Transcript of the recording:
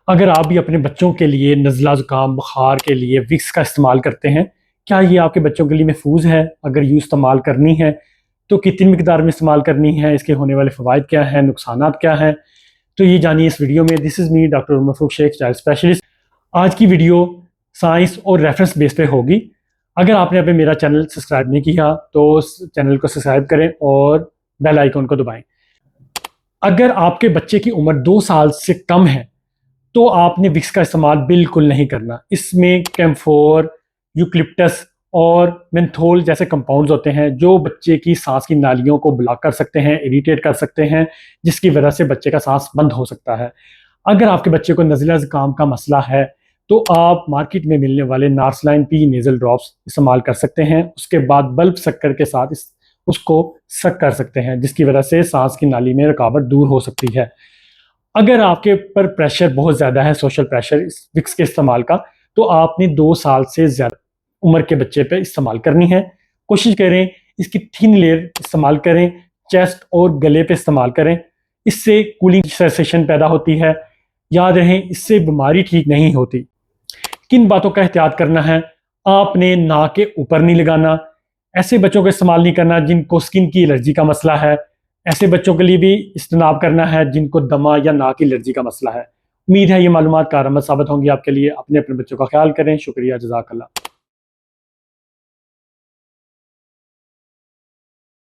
अगर आप भी अपने बच्चों के लिए नज़ला ज़ुकाम बुखार के लिए विक्स का इस्तेमाल करते हैं, क्या ये आपके बच्चों के लिए महफूज है? अगर यूँ इस्तेमाल करनी है तो कितनी मिकदार में इस्तेमाल करनी है, इसके होने वाले फ़वाइद क्या हैं, नुकसानात क्या हैं? तो ये जानिए इस वीडियो में। This is me doctor Umar Farooq Shaikh, child specialist. आज की वीडियो साइंस और रेफरेंस बेस पे होगी। अगर आपने अभी मेरा चैनल सब्सक्राइब नहीं किया तो चैनल को सब्सक्राइब करें और बेल आइकन को दबाएं। अगर आपके बच्चे की उम्र 2 साल से कम है तो आपने विक्स का इस्तेमाल बिल्कुल नहीं करना। इसमें कैम्फोर, यूकलिप्टस और मेंथोल जैसे कंपाउंड्स होते हैं जो बच्चे की सांस की नालियों को ब्लॉक कर सकते हैं, इरिटेट कर सकते हैं, जिसकी वजह से बच्चे का सांस बंद हो सकता है। अगर आपके बच्चे को नज़ला ज़ुकाम का मसला है तो आप मार्केट में मिलने वाले नार्सलाइन पी नेज़ल ड्रॉप्स इस्तेमाल कर सकते हैं। उसके बाद बल्ब शक्कर के साथ उसको सक कर सकते हैं, जिसकी वजह से सांस की नाली में रुकावट दूर हो सकती है। अगर आपके ऊपर प्रेशर बहुत ज़्यादा है, सोशल प्रेशर इस विक्स के इस्तेमाल का, तो आपने 2 साल से ज़्यादा उम्र के बच्चे पे इस्तेमाल करनी है। कोशिश करें इसकी थिन लेयर इस्तेमाल करें, चेस्ट और गले पे इस्तेमाल करें। इससे कूलिंग सेंसेशन पैदा होती है। याद रहे, इससे बीमारी ठीक नहीं होती। किन बातों का एहतियात करना है? आपने नाक के ऊपर नहीं लगाना। ऐसे बच्चों को इस्तेमाल नहीं करना जिनको स्किन की एलर्जी का मसला है। ऐसे बच्चों के लिए भी इज्तनाब करना है जिनको दमा या नाक की एलर्जी का मसला है। उम्मीद है ये मालूमात कारगर साबित होंगी आपके लिए। अपने अपने बच्चों का ख्याल करें। शुक्रिया, जज़ाकल्लाह।